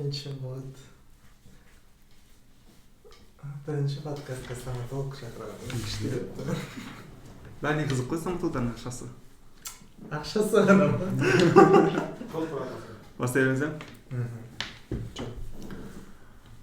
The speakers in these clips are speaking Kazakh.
Бірінші болады. Бірінші подкастқа стоматолог шақырады. Бәріне қызық қой стоматологтардың ақшасы. Ақшасы ғана ма? Бастай берсем?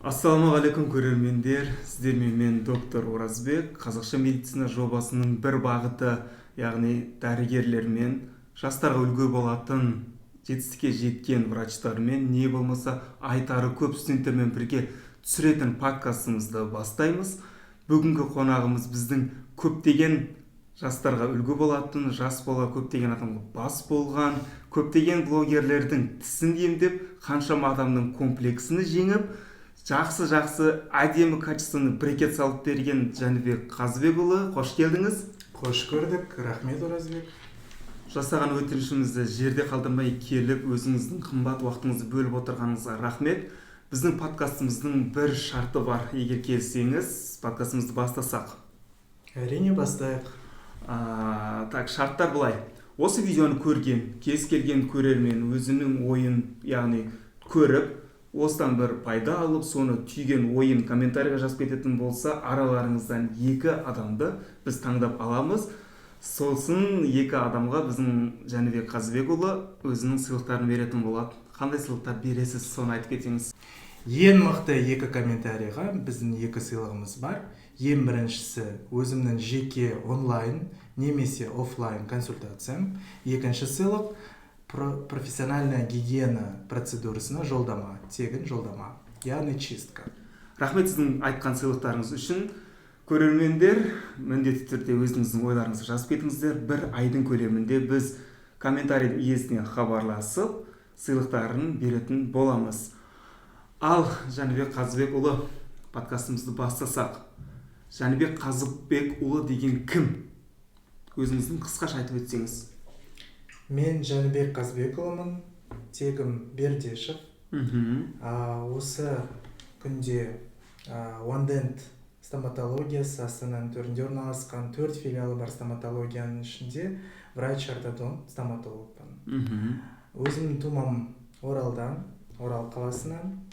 Ассалаумағалейкум көрермендер, сіздермен мен доктор Оразбек. Қазақша медицина жобасының бір бағыты, яғни дәрігерлермен жастарға үлгі болатын жетістікке жеткен врачтармен не болмаса айтары көп студенттермен бірге түсіретін подкастымызды бастаймыз. Бүгінгі қонағымыз біздің көптеген жастарға үлгі болатын, жас бола көптеген адамға бас болған, көптеген блогерлердің тісін емдеп, қаншама адамның комплексini жеңіп, жақсы әдемі качествоны брекет салып берген Жәнібек Қазыбекұлы, қош келдіңіз. Қош көрдік, рахмет Оразбек. Жасаған өтінішімізді жерде қалдырмай келіп, өзіңіздің қымбат уақытыңызды бөліп отырғаныңызға рахмет. Біздің подкастымыздың бір шарты бар. Егер келсеңіз, подкастымызды бастасақ. Әрине бастайық. Так, шарттар былай. Осы видеоны көрген, кез келген көрермен өзінің ойын, яғни көріп, осыдан бір пайда алып, соны түйген ойын комментарийға жазып кететін болса, араларыңыздан 2 адамды біз таңдап аламыз. Сосын 2 адамға біздің Жәнібек Қазыбекұлы өзінің сыйлықтарын беретін болады. Қандай сыйлықтар бересіз, соны айтып кетсеңіз. Ең мықты 2 комментарийға біздің 2 сыйлығымыз бар. Ең біріншісі өзімнің жеке онлайн немесе офлайн консультациям. Екінші сыйлық профессиональная гигиена процедурасына жолдама, тегін жолдама, яғни чистка. Рахмет сіздің айтқан сыйлықтарыңыз үшін. Көрермендер, міндетті түрде өзіңіздің ойларыңызды жазып кетіңіздер. 1 айдың көлемінде біз комментарий иесіне хабарласып, сыйлықтарын беретін боламыз. Ал Жәнібек Қазыбекұлы, подкастымызды бастасақ. Жәнібек Қазыбекұлы деген кім? Өзіңіздің қысқаша айтып өтсеңіз. Мен Жәнібек Қазыбекұлымын, тегім Бердешев. Осы күнде One-Dent стоматологиясы Астананың төрінде орналасқан 4 филиалы бар стоматологияның ішінде врач-ортодонт стоматологпын. Өзімнің тумам Оралдан, Орал қаласынан.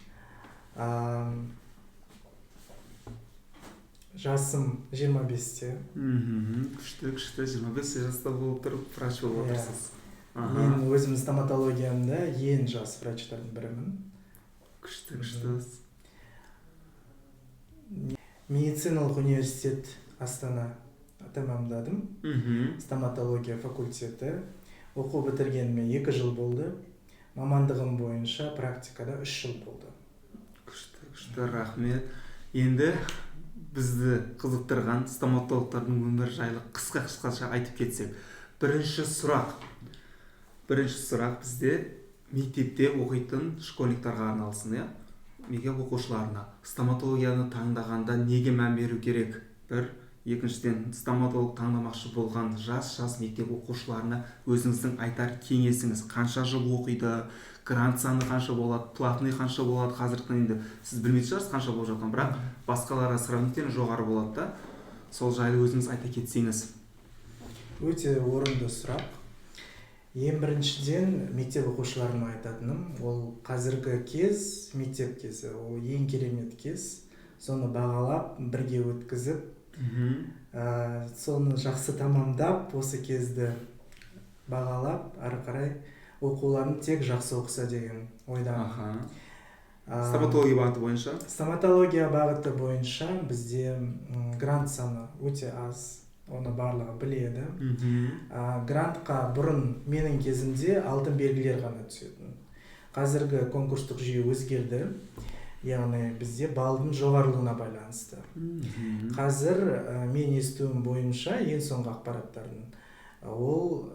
Жасым 25-те. Күшті, 25 жаста болып тұрып, врач болып отырсыз. Мен өзім стоматологиямда ең жас врачтардың бірімін. Күшті. Медициналық университет Астана тәмамдадым. Стоматология факультеті. Оқу бітіргеніме 2 жыл болды. Мамандығым бойынша практикада 3 жыл болды. Күшті, рахмет. Енді бізді қызықтырған стоматологтардың өмірі жайлы қысқаша айтып кетсек. Бірінші сұрақ бізде мектепте оқитын школьниктарға арналсын, иә? Мектеп оқушыларына стоматологияны таңдағанда неге мән беру керек? Екіншіден, стоматолог таңдамақшы болған жас мектеп оқушыларына өзіңіздің айтар кеңесіңіз. Қанша жыл оқиды, грант саны қанша болады, платный қанша болады, қазіргі енді сіз білмейтін шығарсыз қанша болып жатқан, бірақ басқаларға сравнительно жоғары болады да. Сол жайлы өзіңіз айта кетсеңіз. Өте орынды сұрақ. Ең біріншіден мектеп оқушыларына айтатыным, ол қазіргі кез, мектеп кезі, ол ең керемет кез. Соны бағалап, бірге өткізіп, соны жақсы тамамдап, осы кезді бағалап, ары қарай оқуларын тек жақсы оқыса деген ойдамын. Стоматология бағыты бойынша? Стоматология бағыты бойынша бізде грант саны өте аз. Оны барлығы біледі. Грантқа бұрын менің кезімде алтын белгілер ғана түсетін. Қазіргі конкурстық жүйе өзгерді. Яғни бізде балдың жоғарылығына байланысты. Қазір мен естуім бойынша ең соңғы ақпараттардың. Ол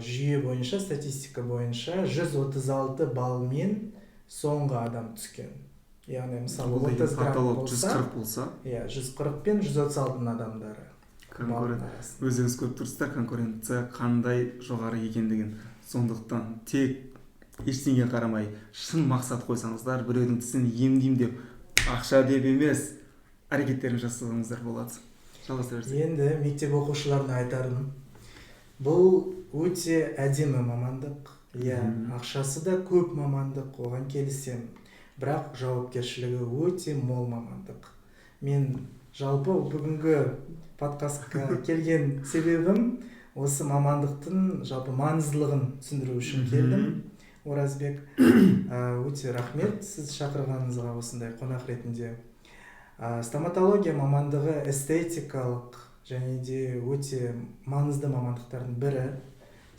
жүйе бойынша, статистика бойынша 136 балмен соңғы адам түскен. Яғни мысалы 30 грант болса, 140 пен 136 адамдары. Өзіңіз көріп тұрсыздар, конкуренция қандай жоғары екендігін. Сондықтан тек ештеңеге қарамай шын мақсат қойсаңыздар, біреудің тісін емдеймін деп, ақша деп емес, әрекеттерін жасасаңыздар болады. Жалғастыра берсек. Енді мектеп оқушыларына айтарым, бұл өте әдемі мамандық. Ақшасы да көп мамандық, оған келісемін. бірақ жауапкершілігі өте мол мамандық. Мен жалпы бүгінгі подкастқа келген себебім осы мамандықтың жалпы маңыздылығын түсіндіру үшін келдім. Оразбек, өте рахмет сіз шақырғаныңызға осындай қонақ ретінде. Стоматология мамандығы эстетикалық және де өте маңызды мамандықтардың бірі.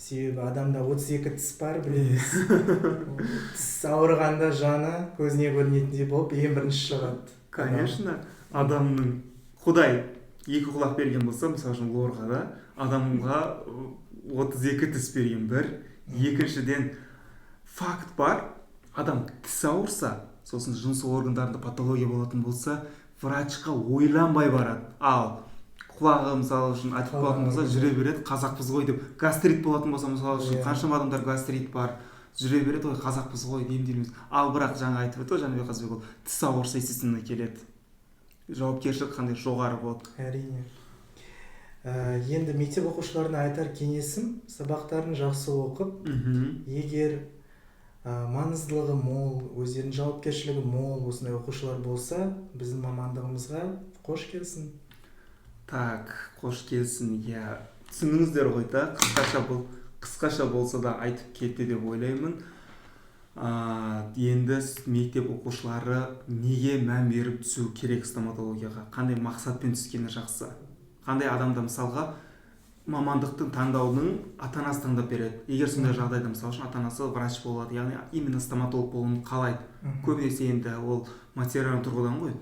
Себебі адамда 32 тіс бар, білеміз. Тіс ауырғанда жаны көзіне көрінетіндей болып ең бірінші шығады. Конечно, адамның Құдай 2 құлақ берген болса, мысалы үшін лорға да адамға 32 тіс берген бір. Екіншіден факт бар, адам тіс ауырса, сосын жыныс органдарында патология болатын болса, врачқа ойланбай барады. Ал құлағы мысалы үшін айтып болатын болса, жүре береді, қазақпыз ғой деп. Гастрит болатын болса, мысалы үшін қаншама адамдар гастрит бар, жүре береді, ой қазақпыз ғой емделеміз. Ал бірақ жаңа айтып өтті, Жаныбек Қазбекұлы, тіс ауырса естественно келеді. Жауапкершілік қандай жоғары болады. Әрине. Енді мектеп оқушыларына айтар кеңесім, сабақтарын жақсы оқып, егер маңыздылығы мол, өздерінің жауапкершілігі мол осындай оқушылар болса, біздің мамандығымызға қош келсін. Так, қош келсін. Я түсіндіңіздер ғой да, қысқаша болса да айтып кетті деп ойлаймын. Енді мектеп оқушылары неге мән беріп түсу керек стоматологияға? Қандай мақсатпен түскені жақсы? Қандай адамда мысалға мамандықтың таңдаудың ата-анасы таңдап береді. Егер сондай жағдайда мысалы үшін ата-анасы врач болады, яғни именно стоматолог болуын қалайды. Көбінесе енді ол материалдық тұрғыдан ғой.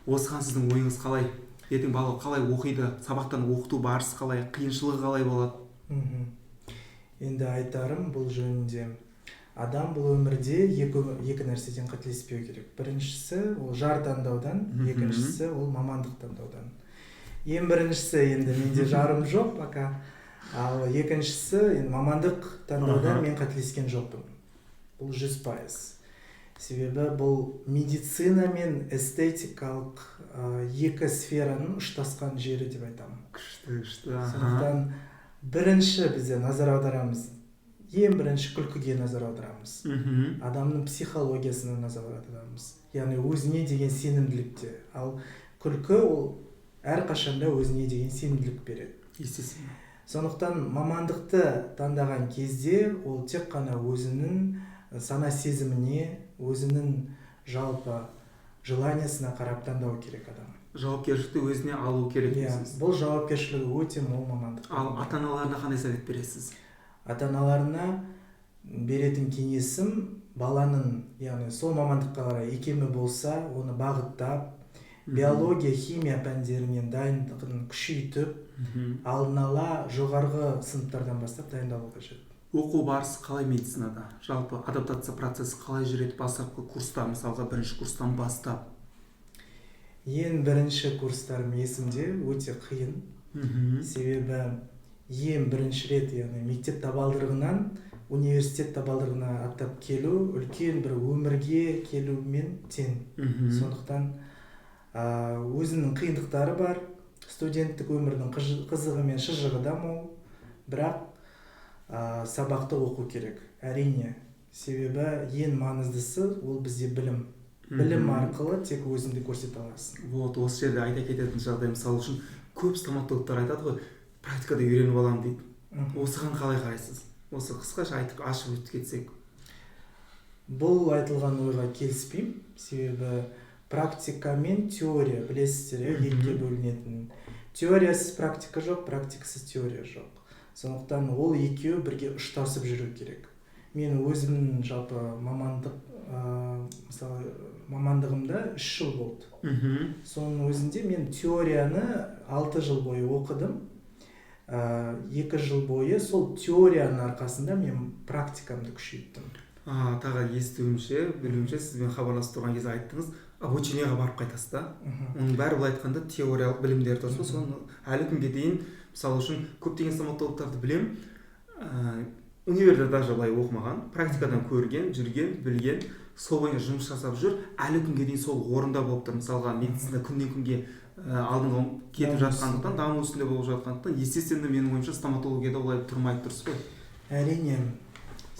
Осыған сіздің ойыңыз қалай? Ертең бала қалай оқиды? Сабақтан оқыту барысы қалай? Қиыншылығы қалай болады? Енді айтарым бұл жөнінде. Адам бұл өмірде екі нәрседен қателеспеу керек. Біріншісі ол жар таңдаудан, екіншісі ол мамандық таңдаудан. Ең біріншісі енді менде жарым жоқ пока. Ал екіншісі енді мамандық таңдаудан мен қателескен жоқпын. Бұл 100%. Себебі бұл медицина мен эстетикалық екі сфераның ұштасқан жері деп айтамын. Күшті. Сондықтан бірінші бізде назар аударамыз. Ең бірінші күлкіге назар аударамыз. Адамның психологиясына назар аударамыз. Яғни өзіне деген сенімділікте. Ал күлкі ол әрқашанда өзіне деген сенімділік береді. Естественно. Сондықтан мамандықты таңдаған кезде ол тек қана өзінің сана сезіміне, өзінің жалпы желаниясына қарап таңдау керек адам. Жауапкершілікті өзіне алу керек дейсіз. Бұл жауапкершілігі өте мол мамандық. Ал ата-аналарына қандай совет бересіз? Ата-аналарына беретін кеңесім баланың, яғни сол мамандыққа қарай икемі болса, оны бағыттап, биология, химия пәндерінен дайындығын күшейтіп, алдын ала жоғарғы сыныптардан бастап дайындалу қажет. Оқу барысы қалай медицинада? Жалпы адаптация процесі қалай жүреді бастапқы курста, мысалға бірінші курстан бастап? Ең бірінші курстарым есімде өте қиын. Себебі ең бірінші рет, яғни мектеп табалдырығынан университет табалдырығына аттап келу үлкен бір өмірге келумен тең. Сондықтан өзінің қиындықтары бар, студенттік өмірдің қызығы мен шыжығы да мол, бірақ сабақты оқу керек. Әрине, себебі ең маңыздысы ол бізде білім. Білім арқылы тек өзіңді көрсете аласың. Вот, осы жерде айта кететін жағдай, мысалы үшін көп стоматологтар айтады ғой, практикада үйреніп аламын дейді. Осыған қалай қарайсыз? Осы қысқаша айтып ашып өтіп кетсек. Бұл айтылған ойға келіспеймін, себебі практика мен теория, білесіздер, екіге бөлінетін. Теориясыз практика жоқ, практикасыз теория жоқ. Сондықтан ол екеуі бірге ұштасып жүру керек. Мен өзімнің жалпы мамандығымда 3 жыл болды. Соның өзінде мен теорияны 6 жыл бойы оқыдым. 2 жыл бойы сол теорияның арқасында мен практикамды күшейттім. Тағы естуімше, білуімше, сізбен хабарласып тұрған кезде айттыңыз, обучениеға барып қайтасыз да. Оның бәрі былай айтқанда теориялық білімдер тұрсын, соны әлі күнге дейін, мысалы үшін көптеген стоматологтарды білем, универде даже былай оқымаған, практикадан көрген, жүрген, білген, сол бойынша жұмыс жасап жүр, әлі күнге дейін сол орында болып тұр. Мысалға медицина күннен күнге алдыңға кетіп жатқандықтан, даму үстінде болып жатқандықтан, естественно менің ойымша стоматологияда олай тұрмайды, дұрыс қой? Әрине,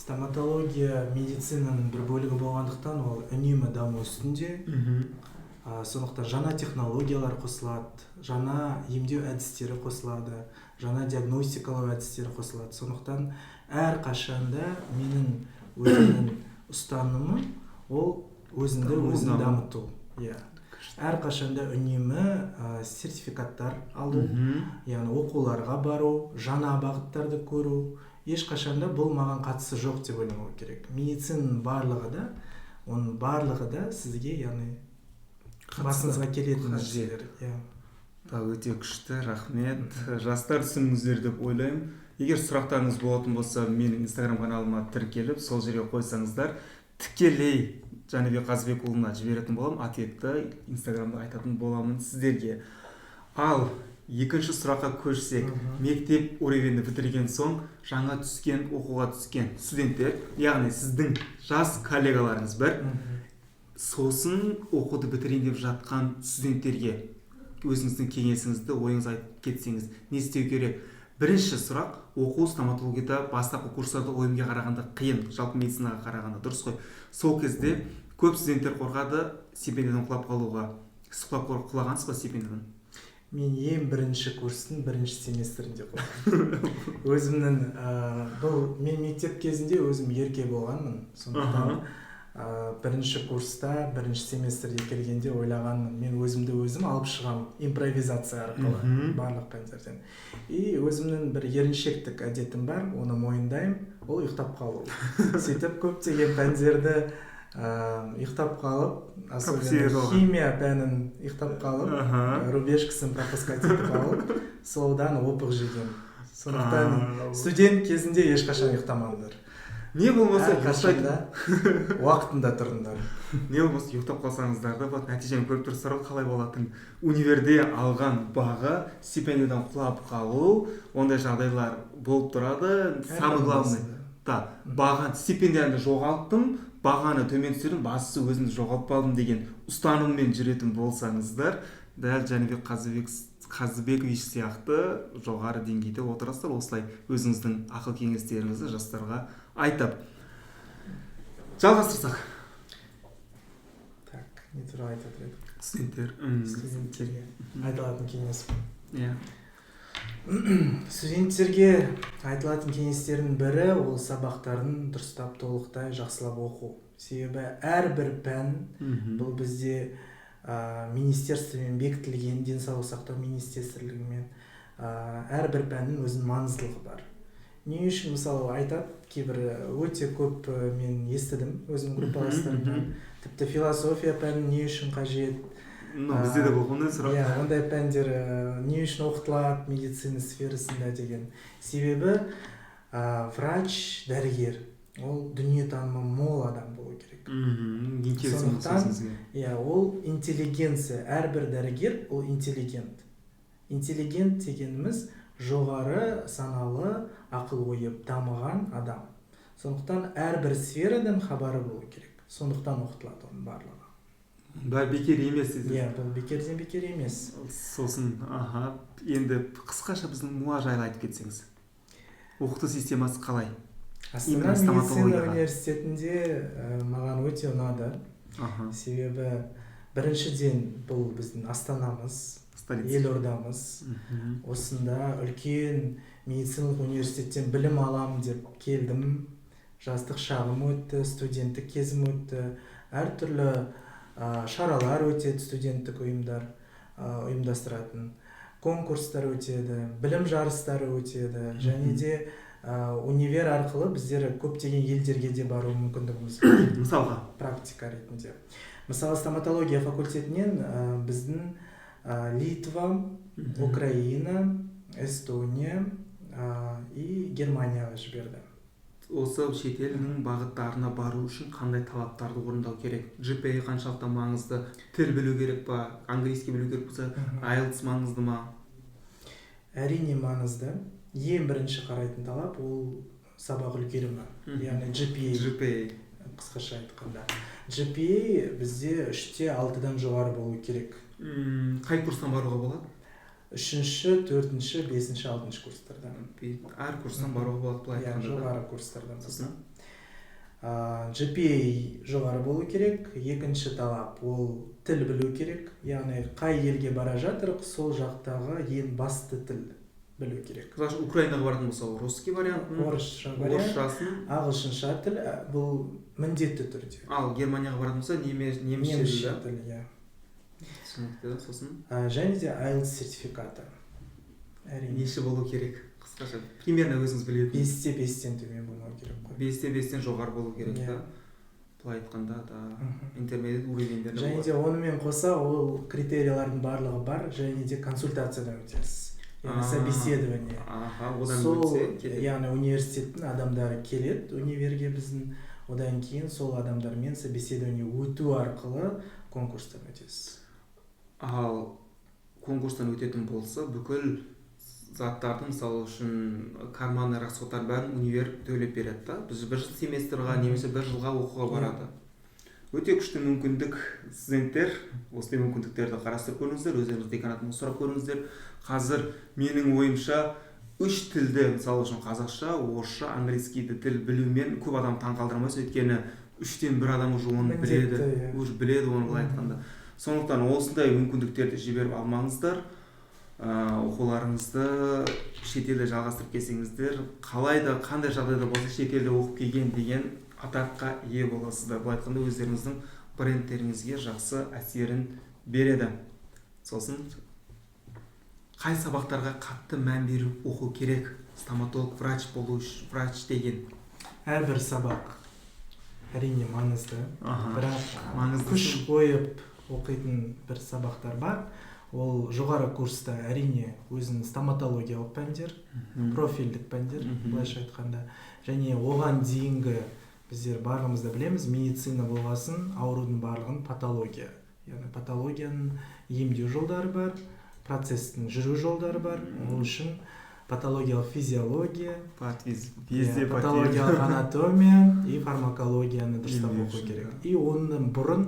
Стоматология медицинаның бір бөлігі болғандықтан ол үнемі даму үстінде. Сондықтан жаңа технологиялар қосылады, жаңа емдеу әдістері қосылады, жаңа диагностикалау әдістері қосылады. Сондықтан әр қашанда менің өзімнің ұстанымым ол өзін дамыту. Әр қашанда үнемі сертификаттар алу, яғни оқуларға бару, жаңа бағыттарды көру. Ешқашанда бұл маған қатысы жоқ деп ойламау керек. Медицинаның барлығы да сізге, яғни басыңызға келетін нәрселер. Өте күшті, рахмет. Жастар түсініңіздер деп ойлаймын. Егер сұрақтарыңыз болатын болса, менің Instagram каналыма тіркеліп, сол жерге қойсаңыздар, тікелей Жанибек Қазыбекұлына жіберетін боламын, ответті Instagramда айтатын боламын сіздерге. Ал екінші сұраққа көшсек, мектеп уровенді бітірген соң жаңа оқуға түскен студенттер, яғни сіздің жас коллегаларыңыз бір, сосын оқуды бітірейін деп жатқан студенттерге өзіңіздің кеңесіңізді, ойыңыз айтып кетсеңіз, не істеу керек? Бірінші сұрақ, оқу стоматологияда бастапқы курстарда ойымға қарағанда қиын, жалпы медицинаға қарағанда, дұрыс қой. Сол кезде көп студенттер қорқады стипендиядан құлап қалуға. Сіз құлағансыз ба стипендиядан? Мен ең бірінші курстың бірінші семестрінде құлағанмын. Өзімнің мен мектеп кезінде өзім ерке болғанмын. Сондықтан бірінші курста, бірінші семестрде келгенде ойлағанмын, мен өзімді өзім алып шығам импровизация арқылы барлық пәндерден. И өзімнің бір еріншектік әдетім бар, оны мойындаймын, ол ұйықтап қалу. Сөйтіп көптеген пәндерді ұйықтап қалып, особенно химия пәнін ұйықтап қалып, рубежкасын пропускать етіп қалып, содан опық жеген. Сондықтан студент кезінде ешқашан ұйықтамаңдар. Не болмаса уақытында тұрыңдар. Не болмаса ұйықтап қалсаңыздар да, нәтижені көріп тұрсыздар ғой қалай болатын. Универде алған баға стипендиядан құлап қалу, ондай жағдайлар болып тұрады. Самый главный, бағаны стипендияны жоғалттым, бағаны төмен түсірдім, бастысы өзімді жоғалтпадым деген ұстаныммен жүретін болсаңыздар, дәл Жанибек Қазыбекович сияқты жоғары деңгейде отырасыздар. Осылай өзіңіздің ақыл кеңестеріңізді жастарға айтып. Жалғастырсақ. Так, не туралы айтып отыр. Студенттерге айтылатын кеңес. Иә. Студенттерге айтылатын кеңестердің бірі ол сабақтарын дұрыстап толықтай жақсылап оқу. Себебі әрбір пән бұл бізде министерствомен бекітілген, денсаулық сақтау министрлігімен әрбір пәннің өзінің маңыздылығы бар. Не үшін мысалы айтады, кейбір өте көп мен естідім өзім группаластарымнан, тіпті философия пәні не үшін қажет? Бізде де болғандай сұрақ. Ондай пәндер не үшін оқытылады медицина сферасында деген. Себебі врач, дәрігер, ол дүниетанымы мол адам болу керек. Сондықтан ол интеллигенция, әрбір дәрігер ол интеллигент. Интеллигент дегеніміз жоғары саналы, ақыл ойы дамыған адам. Сондықтан әрбір сферадан хабары болу керек. Сондықтан оқытылады оның барлығы. Бәрі бекер емес. Бұл бекерден бекер емес. Сосын, енді қысқаша біздің МУА жайлы айтып кетсеңіз. Оқыту системасы қалай? Астана медицина университетінде маған өте ұнады. Себебі біріншіден бұл біздің астанамыз, елордамыз. Осында үлкен медициналық университеттен білім алам деп келдім. Жастық шағым өтті, студенттік кезім өтті. Әртүрлі шаралар өтеді, студенттік ұйымдар ұйымдастыратын. Конкурстар өтеді, білім жарыстары өтеді. Және де универ арқылы біздер көптеген елдерге де бару мүмкіндігіміз бар. Мысалға? Практика ретінде. Мысалы, стоматология факультетінен біздің Литва, Украина, Эстония и Германияға жіберді. Осы шетелдің бағыттарына бару үшін қандай талаптарды орындау керек? GPA қаншалықты маңызды? Тіл білу керек па? Английский білу керек болса, IELTS маңызды ма? Әрине маңызды. Ең бірінші қарайтын талап ол сабақ үлгерімі, яғни GPA. Қысқаша айтқанда. GPA бізде 3-те 6-дан жоғары болу керек. Қай курстан баруға болады? 3-ші, 4-ші, 5-ші, 6-ші курстардан. Әр курстан баруға болады, былай айтқанда. Жоғары курстардан. GPA жоғары болу керек. Екінші талап ол тіл білу керек. Яғни қай елге бара жатыр, сол жақтағы ең басты тіл білу керек. Мысалы Украинаға бардың болса, русский вариантын, орысшасын, ағылшынша тіл бұл міндетті түрде. Ал Германияға бардың болса, немісше тіл, иә. Түсінікті, сосын. Және де IELTS сертификаты. Неше болу керек? Қысқаша, примерно өзіңіз білетін. 5-5-тен төмен болмау керек қой. 5-5-тен жоғары болу керек та. Былай айтқанда да интермедиат уровеньдерде. Және де онымен қоса ол критериялардың барлығы бар, және де консультациядан өтесіз. Яғни собеседование. Сол, яғни университеттің адамдары келеді универге біздің, одан кейін сол адамдармен собеседование өту арқылы конкурстан өтесіз. Ал конкурстан өтетін болса, бүкіл заттардың, мысалы үшін карманный расходтар бәрін универ төлеп береді да. Біз бір семестрға немесе бір жылға оқуға барады. Өте күшті мүмкіндік. Студенттер осындай мүмкіндіктерді қарастырып көріңіздер, өздеріңіз деканатынан сұрап көріңіздер. Қазір менің ойымша 3 тілді, мысалы үшін қазақша, орысша, английскийді тіл білумен көп адам таң қалдырмайды, өйткені 3-тен 1 адам уже оны біледі, оны былай айтқанда. Сондықтан осындай мүмкіндіктерді жіберіп алмаңыздар. Оқуларыңызды шетелде жалғастырып келсеңіздер, қалайда қандай жағдайда болса шетелде оқып келген деген атаққа ие боласыздар. Былай айтқанда өздеріңіздің брендтеріңізге жақсы әсерін береді. Сосын қай сабақтарға қатты мән беріп оқу керек? Стоматолог, врач болу, врач деген. Әрбір сабақ әрине маңызды, бірақ күш қойып оқитын бір сабақтар бар. Ол жоғары курста әрине өзінің стоматологиялық пәндер, профильдік пәндер, былайша айтқанда. Және оған дейінгі біздер барлығымызда білеміз, медицина болғасын, аурудың барлығын патология. Яғни патологияның емдеу жолдары бар, процестің жүру жолдары бар. Ол үшін патологиялық физиология, патологиялық анатомия и фармакологияны дұрыстап оқу керек. И оның бұрын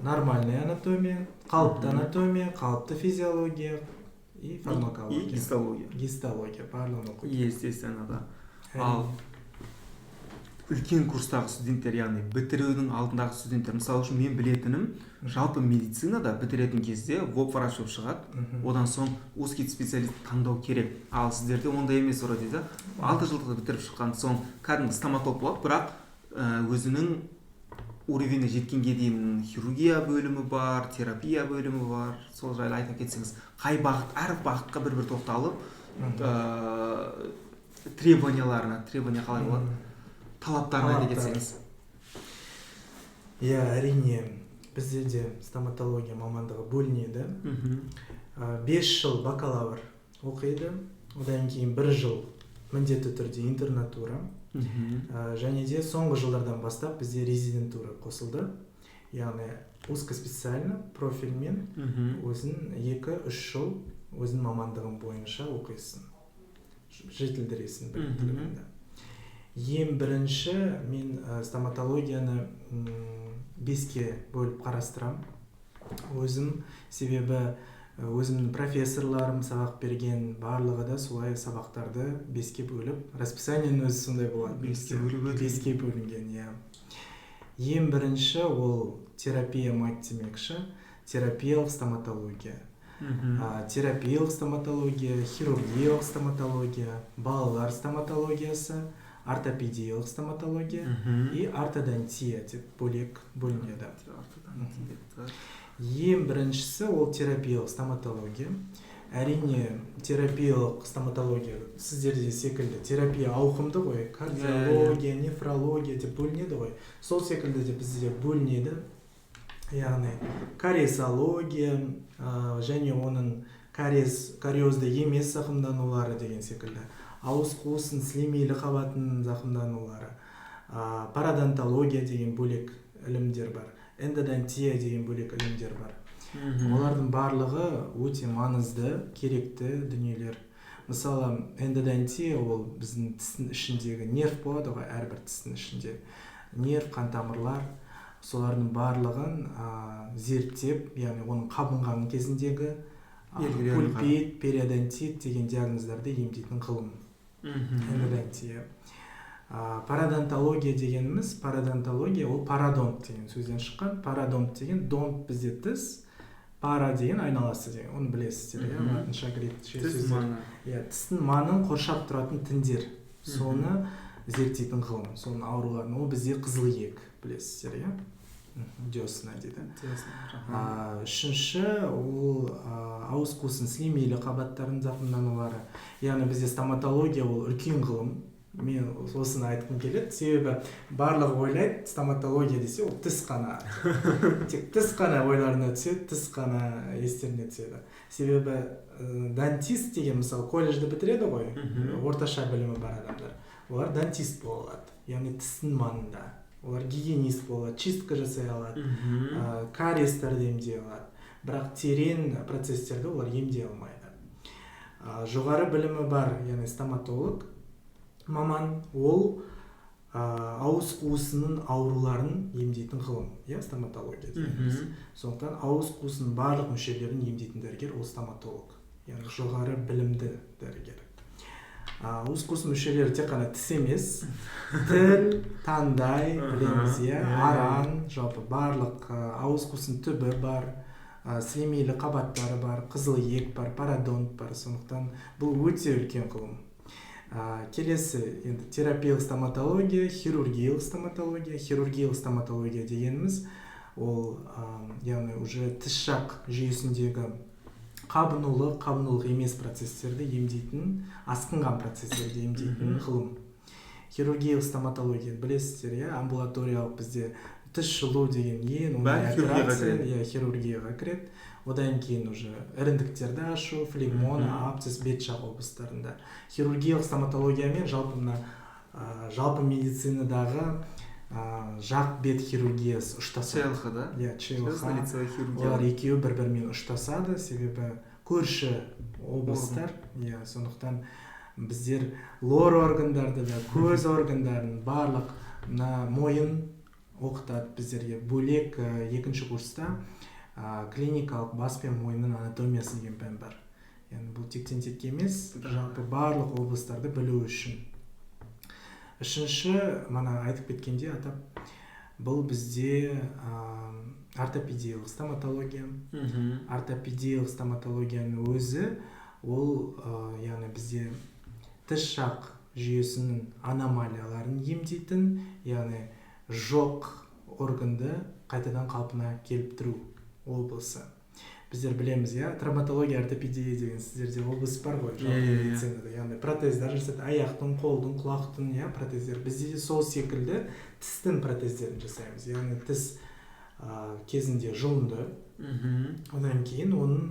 нормальная анатомия, қалыпты анатомия, қалыпты физиология и фармакология. И гистология. Гистология барлығын оқу керек. Естественно, да. Ал үлкен курстағы студенттер, яғни бітірудің алдындағы студенттер, мысалы үшін мен білетінім, жалпы медицинада бітіретін кезде врач болып шығады, одан соң узкий специалист таңдау керек. Ал сіздерде ондай емес вроде да. 6 жылдықты бітіріп шыққан соң кәдімгі стоматолог болады, бірақ өзінің уровені жеткенге дейін хирургия бөлімі бар, терапия бөлімі бар. Сол жайлы айта кетсеңіз, қай бағыт, әр бағытқа бір-бір тоқталып, требованияларына, требования қалай болады? Талаптарына айта кетсеңіз. Иә, әрине бізде де стоматология мамандығы бөлінеді. 5 жыл бакалавр оқиды, одан кейін 1 жыл міндетті түрде интернатура. Және де соңғы жылдардан бастап бізде резидентура қосылды. Яғни узкоспециально профильмен өзін 2-3 жыл өзін мамандығын бойынша оқисың. Жетілдіресің білімділігіңді. Ең бірінші мен стоматологияны 5-ке бөліп қарастырам. Өзім, себебі өзімнің профессорларым сабақ берген барлығы да солай сабақтарды 5-ке бөліп, расписаниенің өзі сондай болады. 5-ке бөлінген, иә. Ең бірінші ол терапия мать демекші, терапиялық стоматология. Терапиялық стоматология, хирургиялық стоматология, балалар стоматологиясы, ортопедиялық стоматология и ортодонтия деп бөлек бөлінеді. Ең біріншісі ол терапиялық стоматология. Әрине терапиялық стоматология сіздерде секілді терапия ауқымды ғой, кардиология, нефрология деп бөлінеді ғой. Сол секілді де бізде бөлінеді. Яғни кариесология және оның кариозды емес зақымданулары деген секілді. Ауыз қуысын сілемейлі қабатының зақымданулары, пародонтология деген бөлек ілімдер бар, эндодонтия деген бөлек ілімдер бар. Олардың барлығы өте маңызды, керекті дүниелер. Мысалы, эндодонтия ол біздің тістің ішіндегі нерв болады ғой, әрбір тістің ішінде. Нерв, қантамырлар, солардың барлығын зерттеп, яғни оның қабынған кезіндегі пульпит, периодонтит деген диагноздарды емдейтін ғылым. Эндодонтия. Парадонтология дегеніміз, парадонтология ол парадонт деген сөзден шыққан. Парадонт деген донт бізде тіс, пара деген айналасы деген, оны білесіздер, иә, латынша грекше сөздер. Иә, тістің маңын қоршап тұратын тіндер, соны зерттейтін ғылым, соның ауруларын, ол бізде қызыл иек, білесіздер, иә, десна дейді. Үшінші, ол ауыз қуысының сілемейлі қабаттарының зақымданулары. Яғни бізде стоматология ол үлкен ғылым. Мен осыны айтқым келеді, себебі барлығы ойлайды, стоматология десе ол тіс қана, тек тіс қана ойларына түседі, тіс қана естеріне түседі. Себебі дантист деген, мысалы, колледжді бітіреді ғой, орташа білімі бар адамдар, олар дантист бола алады, яғни тістің маңында. Олар гигиенист болады, чистка жасай алады, кариестерді емдей алады, бірақ терең процесстерді олар емдей алмайды. Жоғары білімі бар, яғни стоматолог маман, ол ауыз қуысының ауруларын емдейтін ғылым, иә, стоматология дегеніміз. Сондықтан ауыз қуысының барлық мүшелерін емдейтін дәрігер ол стоматолог, яғни жоғары білімді дәрігер. Ауыз қуысының мүшелері тек қана тіс емес, тіл, таңдай, білеміз, иә, аран, жалпы барлық ауыз қуысының түбі бар, сілемейлі қабаттары бар, қызыл иек бар, парадонт бар. Сондықтан бұл өте үлкен ғылым. Келесі, енді терапиялық стоматология, хирургиялық стоматология. Хирургиялық стоматология дегеніміз ол яғни уже тіс жақ жүйесіндегі қабынулық емес процесстерді емдейтін, асқынған процесстерді емдейтін ғылым. Хирургиялық стоматология білесіздер, иә, амбулаториялық бізде тіс жұлу деген ең оңай хирургияға кіреді. Одан кейін уже іріндіктерді ашу, флегмон, абсцесс, бет жақ облыстарында. Хирургиялық стоматологиямен жалпы медицинадағы жақ бет хирургиясы ұштасады. ЧЛХ, да? Иә, ЧЛХ. Олар екеуі бір-бірімен ұштасады, себебі көрші облыстар. Иә, сондықтан біздер лор органдарды да, көз органдарын барлық мойын оқытады біздерге. Бөлек екінші курста клиникалық бас пен мойынның анатомиясы деген пән бар. Яғни бұл тектен текке емес, жалпы барлық облыстарды білу үшін. Үшінші, мана айтып кеткенде атап, бұл бізде ортопедиялық стоматология. Ортопедиялық стоматологияның өзі, ол яғни бізде тіс жақ жүйесінің аномалияларын емдейтін, яғни жоқ органды қайтадан қалпына келіп тұру облысы. Біздер білеміз, иә, травматология, ортопедия деген сіздерде облыс бар ғой, медицинада. Яғни протездар жасайды, аяқтың, қолдың, құлақтың, иә, протездер. Бізде сол секілді тістің протездерін жасаймыз. Яғни тіс кезінде жұлынды, одан кейін оның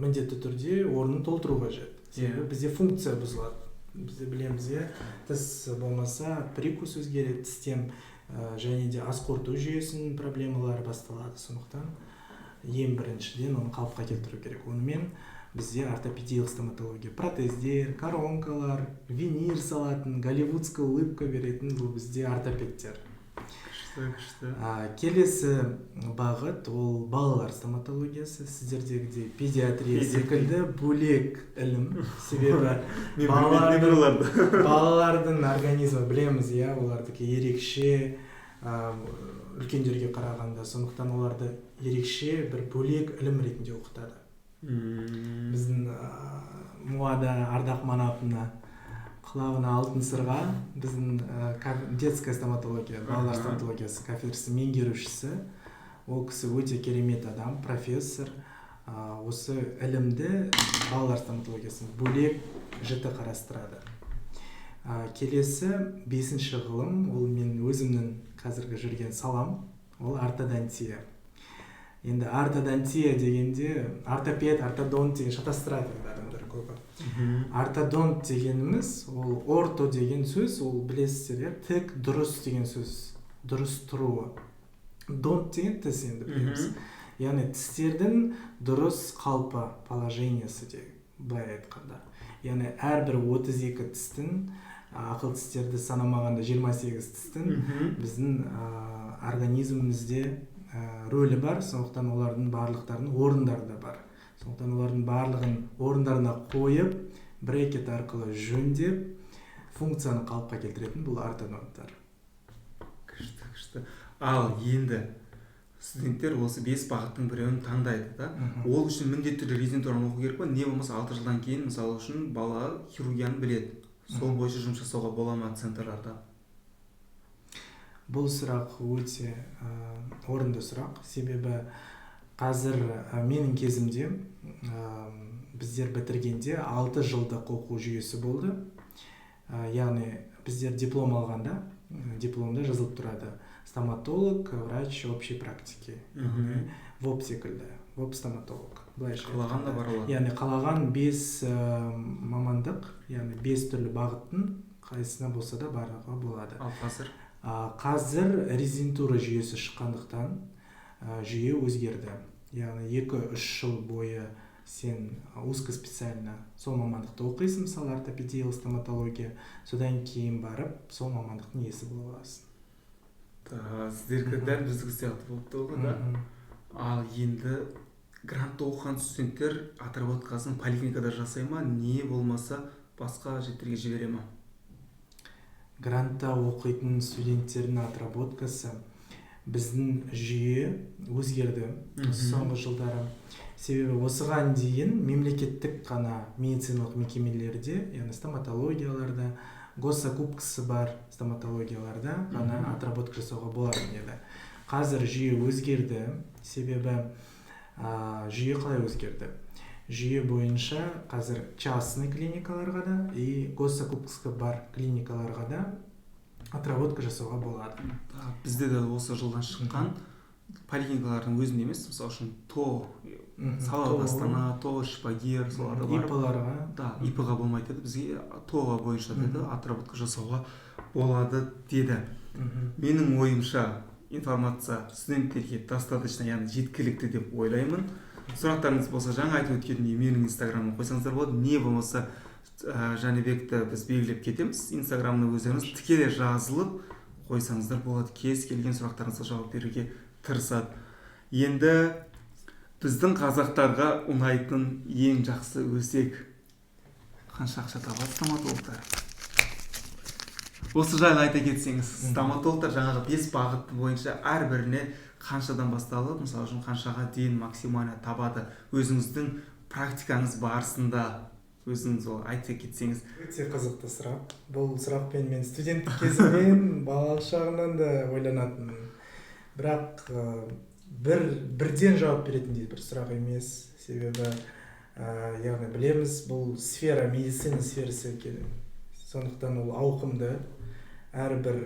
міндетті түрде орнын толтыру қажет. Бізде функция бұзылады. Бізде білеміз, иә, тіс болмаса прикус өзгереді, тістен және де ас қорыту жүйесінің проблемалары басталады. Сондықтан ең біріншіден оны қалыпқа келтіру керек. Онымен бізде ортопедиялық стоматология, протездер, коронкалар, винир салатын, голливудская улыбка беретін, бұл бізде ортопедтер. Келесі бағыт ол балалар стоматологиясы. Сіздердегідей педиатрия секілді бөлек ілім, себебі балалардың организмі білеміз, иә, олардікі ерекше үлкендерге қарағанда, сондықтан оларды ерекше бір бөлек ілім ретінде оқытады. Біздің Муада Ардақ Манапына құлағына алтын сырға біздің детская стоматология, балалар стоматологиясы кафедрасы меңгерушісі, ол кісі өте керемет адам, профессор. Осы ілімді балалар стоматологиясын бөлек жіті қарастырады. Келесі 5-ші ғылым, ол мен өзімнің қазіргі жүрген салам, ол ортодонтия. Енді ортодонтия дегенде ортопед, ортодонт деген шатастырады адамдар көбі. Ортодонт дегеніміз, ол орто деген сөз, ол білесіздер, тік, дұрыс деген сөз, дұрыс тұруы. Донт деген тіс енді білеміз. Яғни тістердің дұрыс қалпы, положениясы де, былай айтқанда. Яғни әрбір 32 тістің, ақыл тістерді санамағанда 28 тістің біздің организмімізде рөлі бар, сондықтан олардың барлықтарының орындары да бар. Сондықтан олардың барлығын орындарына қойып, брекет арқылы жөндеп, функцияны қалыпқа келтіретін бұл ортодонттар. Күшті. Ал енді студенттер осы 5 бағыттың біреуін таңдайды да. Ол үшін міндетті түрде резидентураны оқу керек па? Не болмаса 6 жылдан кейін мысалы үшін бала хирургияны біледі. Сол бойынша жұмыс жасауға бола ма центрларда? Бұл сұрақ өте орынды сұрақ. Себебі қазір менің кезімде біздер бітіргенде 6 жылдық оқу жүйесі болды. Яғни біздер диплом алғанда, дипломда жазылып тұрады: стоматолог, врач общей практики. ВОП секілді, ВОП стоматолог. Қалаған да бар олар. Яғни қалаған 5 мамандық, яғни 5 түрлі бағыттың қайсысына болса да баруға болады. Ал қазір? Қазір резидентура жүйесі шыққандықтан жүйе өзгерді. Яғни 2-3 жыл бойы сен узкоспециально сол мамандықты оқисың, мысалы ортопедия, стоматология, содан кейін барып сол мамандықтың иесі бола аласың. Сіздерге дәл біздікі сияқты болыпты ғой да. Ал енді грантта оқыған студенттер отработкасын поликлиникада жасай ма, не болмаса басқа жерге жібере ма? Грантта оқитын студенттердің отработкасы біздің жүйе өзгерді соңғы жылдары. Себебі осыған дейін мемлекеттік қана медициналық мекемелерде, яғни стоматологияларда, госзакупкасы бар стоматологияларда ғана отработка жасауға болатын еді. Қазір жүйе өзгерді. Себебі жүйе қалай өзгерді? Жүйе бойынша қазір частный клиникаларға да и госзакупкасы бар клиникаларға да отработка жасауға болады. Бізде де осы жылдан шыққан поликлиникалардың өзінде емес, мысалы үшін ТО, Салауат Астана, ТО, Шпагер, соларда бар. ИП-ларға. Да, ИП-ға болмайды деді, бізге ТО-ға бойынша деді, отработка жасауға болады деді. Менің ойымша информация студенттерге достаточно, яғни жеткілікті деп ойлаймын. Сұрақтарыңыз болса, жаңа айтып өткендей менің инстаграмыма қойсаңыздар болады. Не болмаса Жәнібекті біз белгілеп кетеміз. Инстаграмына өздеріңіз тікелей жазылып қойсаңыздар болады. Кез келген сұрақтарыңызға жауап беруге тырысады. Енді біздің қазақтарға ұнайтын ең жақсы өсек қанша ақша табады стоматологтар? Осы жайлы айта кетсеңіз, стоматологтар жаңағы 5 бағыт бойынша әрбіріне қаншадан басталып, мысалы үшін қаншаға дейін максимально табады? Өзіңіздің практикаңыз барысында өзіңіз айта кетсеңіз. Өте қызықты сұрақ. Бұл сұрақпен мен студенттік кезімнен балалық шағымнан да ойланатынмын. Бірақ бірден жауап беретіндей бір сұрақ емес. Себебі яғни білеміз, бұл сфера, медицина сферасы екен. Сондықтан ол ауқымды. Әрбір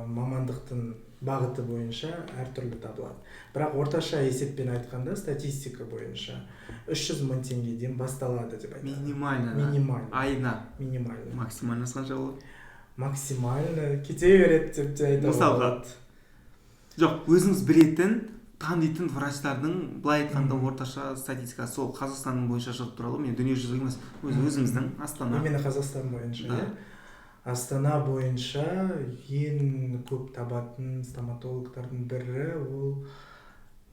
мамандықтың бағыты бойынша әртүрлі табылады. Бірақ орташа есеппен айтқанда, статистика бойынша 300 мың теңгеден басталады деп айтады. Минимально. Айына. Минимально. Максимально қанша болады? Максимально кете береді деп те айтады. Мысалға. Жоқ, өзіңіз білетін, танитын врачтардың былай айтқанда орташа статистика сол Қазақстанның бойынша шығып тұрады. Мен дүниежүзілік емес, өзіміздің Астана. Именно Қазақстан бойынша. Астана бойынша ең көп табатын стоматологтардың бірі ол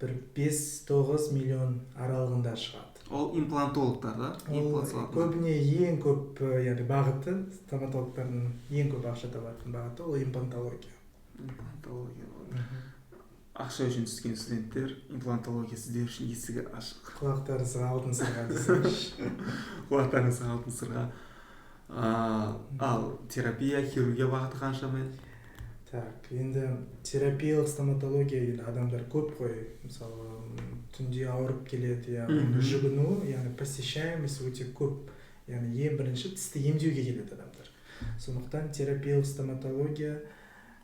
5-9 миллион аралығында шығады. Ол имплантологтар да? Көбіне ең көп бағыты, стоматологтардың ең көп ақша табатын бағыты ол имплантология. Ақша үшін түскен студенттер, имплантология сіздер үшін есігі ашық. Құлақтарыңызға алтын сырға десеңізші. Құлақтарыңызға алтын сырға. Ал терапия, хирургия бағыты қаншамен? Так, енді терапиялық стоматология адамдар көп қой. Мысалы, түнде ауырып келеді, яғни жүгіну, яғни посещаемость өте көп. Яғни ең бірінші тісті емдеуге келеді адамдар. Сондықтан терапиялық стоматология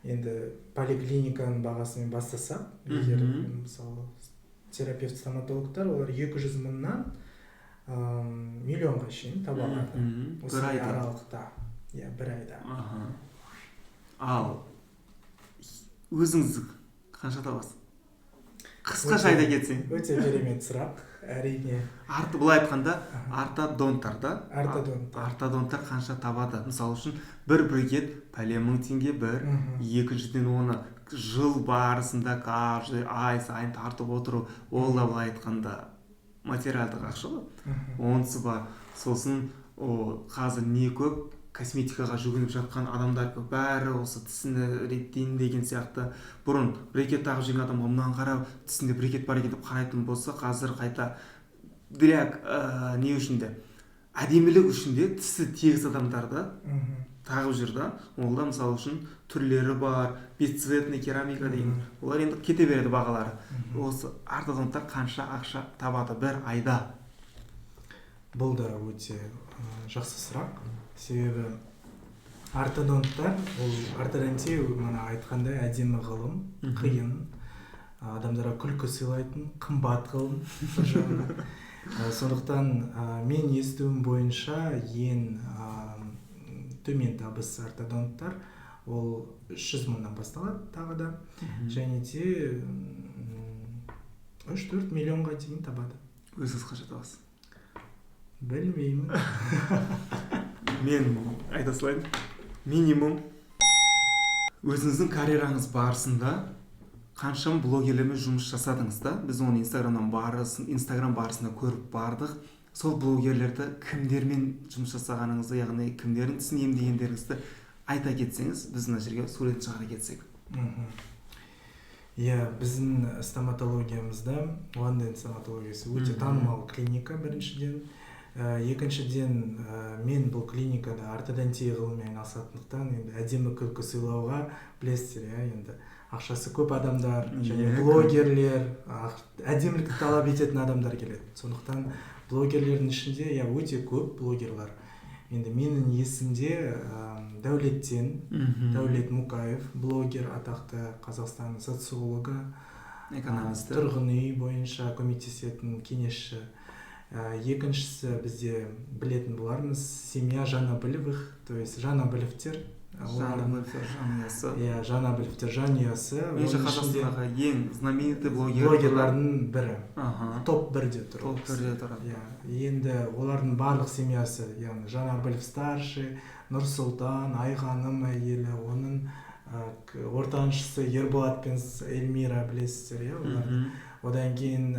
енді поликлиниканың бағасымен бастасақ, егер мысалы терапевт стоматологтар олар 200 мыңнан миллионға шейін таба алады. Бір айда. Аралықта. Бір айда. Ал өзіңіз қанша табасыз? Қысқаша айта кетсең. Өте керемет сұрақ. Әрине. Былай айтқанда, ортодонттар да? Ортодонттар қанша табады? Мысалы үшін бір бригет пәле 1000 теңге бір, екіншіден оны жыл барысында каждый ай сайын тартып отыру, ол да былай айтқанда материалдық ақша ғой. Онысы бар. Сосын қазір не көп? косметикаға жүгініп жатқан адамдар көп, бәрі осы тісіні реттейін деген сияқты. Бұрын брекет тағып жүрген адамға мынаған қарап тісінде брекет бар екен деп қарайтын болса, қазір қайта дірек не үшін де әдемілік үшін де тісі тегіс адамдарды тағып жүр да. Ол да мысалы үшін түрлері бар, бесцветный керамика деген. Олар енді кете береді бағалары. Осы ортодонттар қанша ақша табады бір айда? Бұл да өте жақсы сұрақ. Себебі ортодонттар, ол ортодонтия мана айтқандай әдемі ғылым, қиын, адамдарға күлкі сыйлайтын, қымбат ғылым бір жағынан. Сондықтан мен естуім бойынша ең төмен табыс ортодонттар ол 300 мыңнан басталады тағы да, және де 3-4 миллионға дейін табады. Өзіңіз қанша табасыз? Білмеймін. Мен айта салайын, минимум өзіңіздің карьераңыз барысында қаншама блогерлермен жұмыс жасадыңыз да? Біз оны Инстаграм барысында көріп бардық. Сол блогерлерді кімдермен жұмыс жасағаныңызды, яғни кімдердің тісін емдегендеріңізді айта кетсеңіз, біз мына жерге суретін шығара кетсек. Иә, біздің стоматологиямызда One Dent стоматологиясы өте танымал клиника біріншіден. Екіншіден, мен бұл клиникада ортодонтия ғылымымен айналысатындықтан енді әдемі күлкі сыйлауға білесіздер, енді ақшасы көп адамдар және блогерлер, әдемілікті талап ететін адамдар келеді. Сондықтан блогерлердің ішінде өте көп блогерлар. Енді менің есімде Дәулет Мұқаев, блогер, атақты Қазақстан социологы, экономисті, тұрғын үй бойынша көмектесетін кеңесші. Екіншісі бізде білетін болармыз, семья Жанабіловых, то есть Жанабіловтер. Жанабіловтер жанұясы. Менше Қазақстандағы ең знаменитый блогерлардың бірі. Топ 1-де тұрады. Топ 1-де тұрады. Енді олардың барлық семьясы, яғни Жанабілов старший, Нұрсұлтан, Айғаным әйелі, оның ортаншысы Ерболат пен Эльмира, білесіздер, одан кейін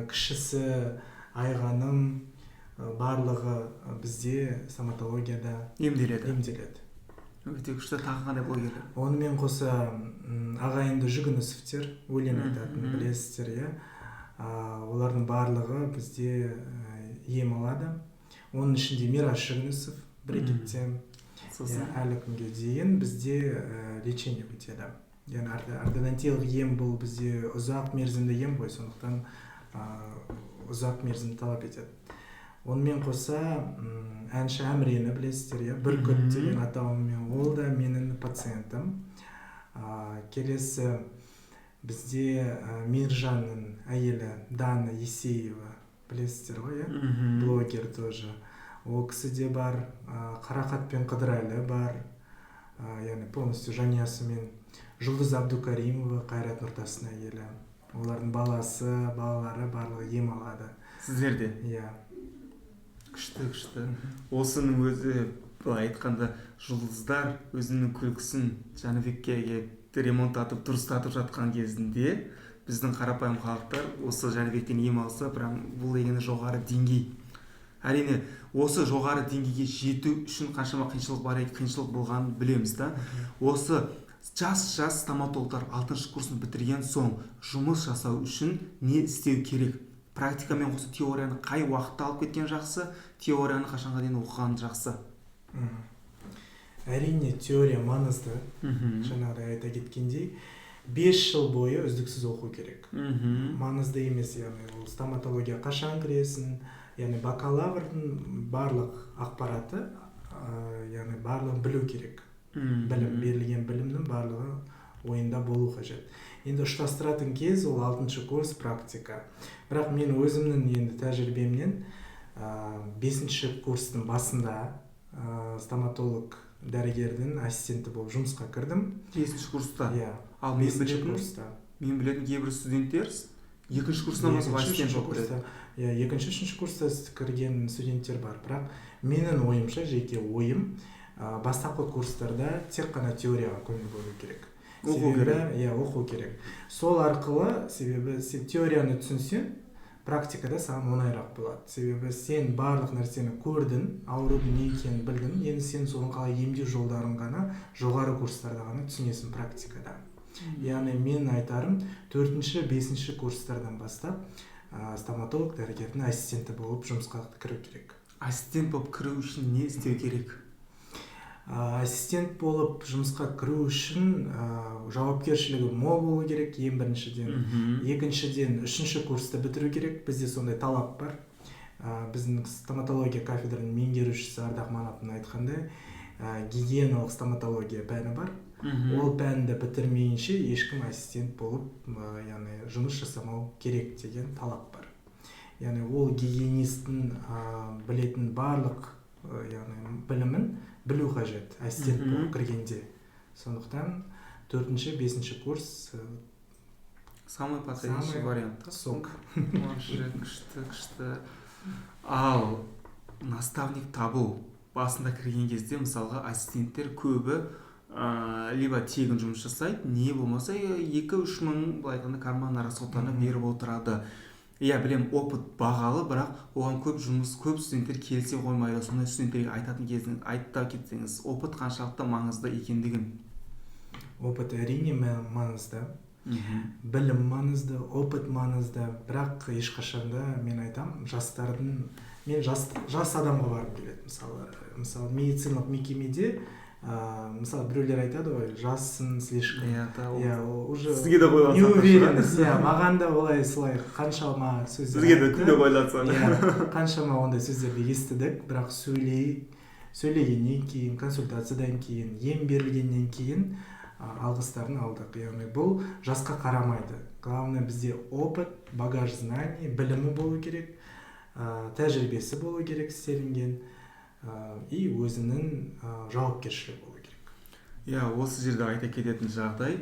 кішісі Айғаным, барлығы бізде стоматологияда емделеді. Өте күшті. Тағы қандай блогерлер? Онымен қоса ағайынды Жүгінісовтер, өлең айтатын, білесіздер, олардың барлығы бізде ем алады. Оның ішінде Мирас Жүгінісов брекеттен әлі күнге дейін бізде лечение өтеді. Яғни ортодонтиялық ем бұл бізде ұзақ мерзімді ем ғой, сондықтан ұзақ мерзімді талап етеді. Онымен қоса әнші Әмірені білесіздер, Бүркіт деген атауымен, ол да менің пациентім. Келесі бізде Миржанның әйелі Дана Есеева, білесіздер ғой, блогер тоже. Ол кісіде бар, Қарақат пен Қыдырәлі бар, яғни полностью жанұясымен. Жұлдыз Абдукаримова, Қайрат Нұртастың әйелі. Олардың балалары барлығы ем алады. Сіздерде? Иә. Күшті. Осының өзі, былай айтқанда, жұлдыздар өзінің күлкісін Жәнібекке ремонттатып, дұрыстатып жатқан кезінде біздің қарапайым халықтар осы Жәнібектен ем алса, бірақ бұл дегені жоғары деңгей. Әрине, осы жоғары деңгейге жету үшін қаншама қиыншылық болғанын білеміз да. Осы жас стоматологтар 6-шы курсын бітірген соң жұмыс жасау үшін не істеу керек? Практикамен қоса теорияны қай уақытта алып кеткен жақсы, теорияны қашанға дейін оқыған жақсы? Әрине, теория маңызды. Жаңағыдай айта кеткендей, 5 жыл бойы үздіксіз оқу керек. Маңызды емес, яғни ол стоматология қашан кіресің, яғни бакалаврдың барлық ақпараты, яғни барлығын білу керек. Берілген білімнің барлығы ойында болу қажет. Енді ұштастыратын кез ол 6-шы курс практика. Бірақ мен өзімнің енді тәжірибемнен 5-ші курстың басында стоматолог дәрігердің ассистенті болып жұмысқа кірдім. 5-ші курста? Иә. Ал мен білетін кейбір студенттер 2-ші курсынан басып ассистент болып кіреді. Иә, 2-ші курста кірген студенттер бар. Бірақ менің ойымша, жеке ойым, бастапқы курстарда тек қана теорияға көңіл бөлу керек. Оқу керек. Сол арқылы, себебі сен теорияны түсінсең, практикада саған оңайырақ болады. Себебі сен барлық нәрсені көрдің, аурудың не екенін білдің, енді сен соны қалай емдеу жолдарын ғана жоғары курстарда ғана түсінесің практикада. Яғни мен айтарым 4-5 курстардан бастап стоматолог дәрігердің ассистенті болып жұмысқа кіру керек. Ассистент болып кіру үшін не істеу керек? Ассистент болып жұмысқа кіру үшін жауапкершілігі мол болу керек, ең біріншіден. Екіншіден, 3-ші курсты бітіру керек. Бізде сондай талап бар. Біздің стоматология кафедраның меңгерушісі Ардақ Манапның айтқандай, гигиеналық стоматология пәні бар. Ол пәнді бітірмейінше ешкім ассистент болып, яғни жұмыс жасамау керек деген талап бар. Яғни ол гигиенисттің білетін барлық білімін білу қажет ассистент болып кіргенде. Сондықтан 4-5 курс самый подходящий вариант. Сок. Күшті. Ал наставник табу басында кірген кезде мысалға ассистенттер көбі либо тегін жұмыс жасайды, не болмаса 2-3 мың былай айтқанда карман расходтарына беріп отырады. Білем, опыт бағалы, бірақ оған көп студенттер келсе қоймайды. Сондай студенттерге айтып кетсеңіз, опыт қаншалықты маңызды екендігін? Опыт әрине маңызды. Білім маңызды, опыт маңызды, бірақ ешқашанда мен айтам, мен жас адамға барып келеді. Мысалы медициналық мекемеде мысалы біреулер айтады ғой, жассың слишком. Сізге де қойылатын. Неуверенность. Маған да олай солай қаншама сөздер. Сізге де күнде қойылатын. Қаншама ондай сөздерді естідік, бірақ сөйлегеннен кейін, консультациядан кейін, ем берілгеннен кейін алғыстарын алдық. Яғни бұл жасқа қарамайды. Главное бізде опыт, багаж знаний, білімі болу керек, тәжірибесі болу керек істелінген. И өзінің жауапкершілігі болу керек. Осы жерде айта кететін жағдай,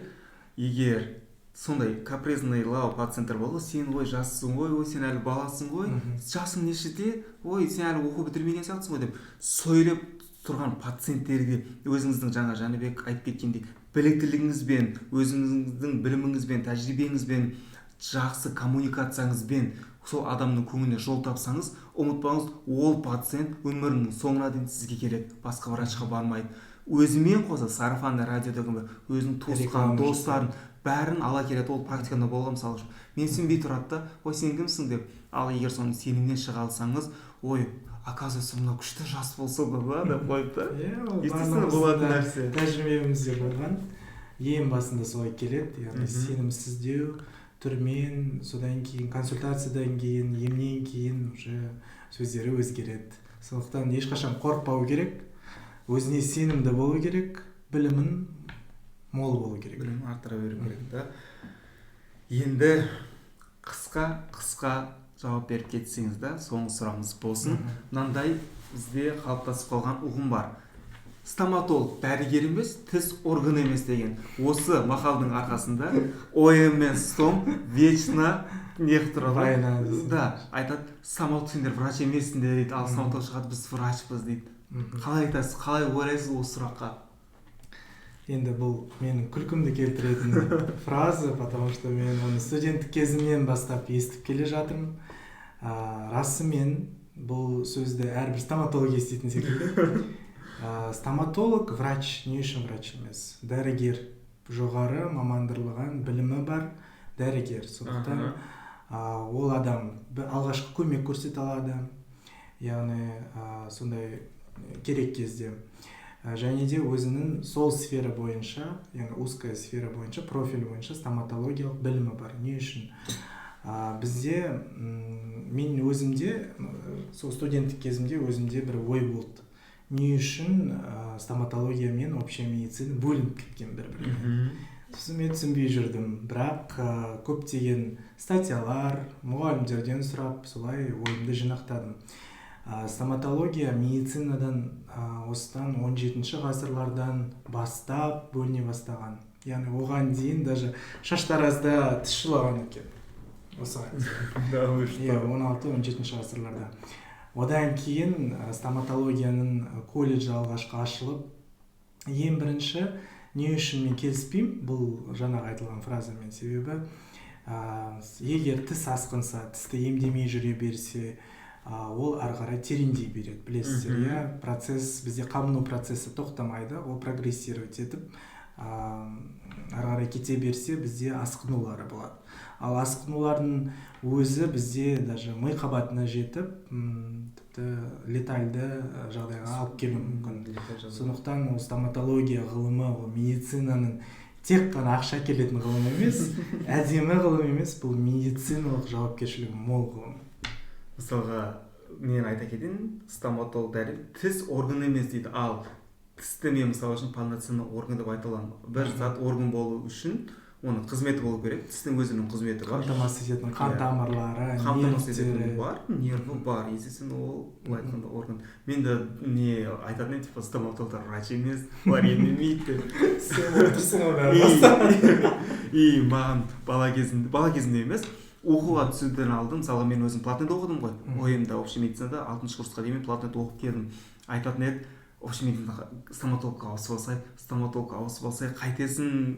егер сондай капризнайлау пациенттер болды, сен жассың ғой, сен әлі баласың ғой, жасың нешеде, сен әлі оқу бітірмеген сияқтысың ғой деп сөйлеп тұрған пациенттерге өзіңіздің жаңа Жәнібек айтып кеткендей біліктілігіңізбен, өзіңіздің біліміңізбен, тәжірибеңізбен, жақсы коммуникацияңызбен сол адамның көңіліне жол тапсаңыз, ұмытпаңыз, ол пациент өмірінің соңына дейін сізге келеді, басқа врачқа бармайды. Өзімен қоса сарафанды радиодағы өзінің туысқан достарын бәрін ала келеді. Ол практикада болған, мысалы үшін. Мен сенбей тұрады да, сен кімсің деп. Ал егер соны сенімнен шыға алсаңыз, оказывается, мынау күшті жас болса да деп қойып та. Естественно, болатын нәрсе. Тәжірибемізде болған. Ең басында солай келеді, яғни сенімсіздеу түрмен, содан кейін консультациядан кейін, емнен кейін уже сөздері өзгереді. Сондықтан ешқашан қорықпау керек, өзіне сенімді болу керек, білімін мол болу керек. Білім арттыра беру керек та. Енді қысқа жауап беріп кетсеңіз да, соңғы сұрағымыз болсын. Мынандай бізде қалыптасып қалған ұғым бар. Стоматолог дәрігер емес, тіс орган емес деген. Осы мақалдың арқасында ОМ мен стом вечно неғып тұрады. Да, айтады, стоматолог сендер врач емессіңдер дейді, ал стоматолог шығады, біз врачпыз дейді. Қалай айтасыз, қалай ойлайсыз осы сұраққа? Енді бұл менің күлкімді келтіретін фраза, потому что мен оны студенттік кезімнен бастап естіп келе жатырмын. Расымен бұл сөзді әрбір стоматолог еститін секілді. Стоматолог врач, не үшін врач емес? Дәрігер, жоғары мамандырылған білімі бар дәрігер. Сондықтан ол адам алғашқы көмек көрсете алады, яғни сондай керек кезде. Және де өзінің сол сфера бойынша, яғни узкая сфера бойынша, профиль бойынша стоматологиялық білімі бар. Не үшін? Бізде, мен өзімде, сол студенттік кезімде өзімде бір ой болды. Не үшін стоматология мен общая медицина бөлініп кеткен бір-біріне. Мен түсінбей жүрдім, бірақ көптеген статьялар, мұғалімдерден сұрап, солай ойымды жинақтадым. Стоматология медицинадан осыдан 17-ші ғасырлардан бастап бөліне бастаған. Яғни оған дейін даже шаштаразда тіс жұлған екен. Осыған дейін. 16-17-ші ғасырларда. Одан кейін стоматологияның колледжі алғашқы ашылып, ең бірінші не үшін мен келіспеймін бұл жаңағы айтылған фразамен, себебі егер тіс асқынса, тісті емдемей жүре берсе, ол ары қарай тереңдей береді, білесіздер, иә. Процесс, бізде қабыну процесі тоқтамайды, ол прогрессировать етіп ары қарай кете берсе, бізде асқынулары болады. Ал асқынулардың өзі бізде даже ми қабатына жетіп, тіпті летальды жағдайға алып келуі мүмкін. Сондықтан ол стоматология ғылымы, ол медицинаның тек қана ақша келетін ғылым емес, әдемі ғылым емес, бұл медициналық жауапкершілігі мол ғылым. Мысалға, мен айта кетейін, стоматолог дәрі тіс орган емес дейді, ал тісті мен мысалы үшін полноценный орган деп айта аламын. Бір зат орган болу үшін оның қызметі болу керек, тістің өзінің қызметі бар. Қамтамасыз ететін қан тамырлары, нерві бар, естественно, ол былай айтқанда орган. Мен де не айтатын типа стоматологтар врач емес, олар емдемейді. Сен отырсың ғой. И маған бала кезімде емес, оқуға түсуден алдым, мысалы мен өзім платныйда оқыдым ғой. ойымда общий медицинада 6-шы курсқа дейін платныйда оқып келдім. Айтатын еді, общий медицинада стоматологқа ауысып алсай, қайтесің,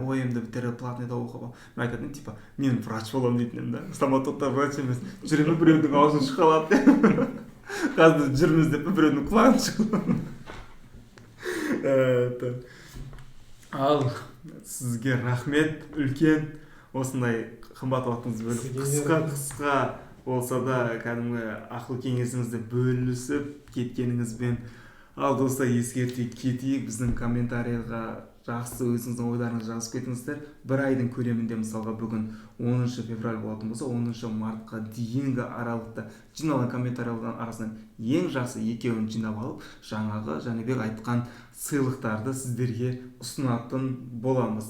ойымды бітіріп платныйда оқып. Мен айтатын еді, типа, мен врач боламын дейтін да. Стоматологтар врач емес. Жүремі біреудің аузын шықалады. Қазір жүрміз деп біреудің құлағын шықалады. Ал сізге рахмет, үлкен осындай қымбат уақытыңызды бөліп, қысқа болса да кәдімгі ақыл кеңесіңізді бөлісіп кеткеніңізбен. Ал достар, ескерте кетейік, біздің комментарийға жақсы өзіңіздің ойларыңызды жазып кетіңіздер. Бір айдың көлемінде мысалға бүгін 10 февраль болатын болса, 10 мартқа дейінгі аралықта жиналған комментарийлердің арасынан ең жақсы екеуін жинап алып, жаңағы Жәнібек айтқан сыйлықтарды сіздерге ұсынатын боламыз.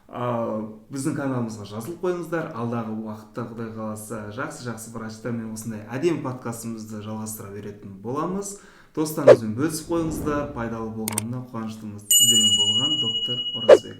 Біздің каналымызға жазылып қойыңыздар. Алдағы уақытта Құдай қаласа жақсы врачтармен осындай әдемі подкастымызды жалғастыра беретін боламыз. Достарыңызбен бөлісіп қойыңыздар. Пайдалы болғанына қуаныштымыз. Сіздермен болған доктор Оразбек.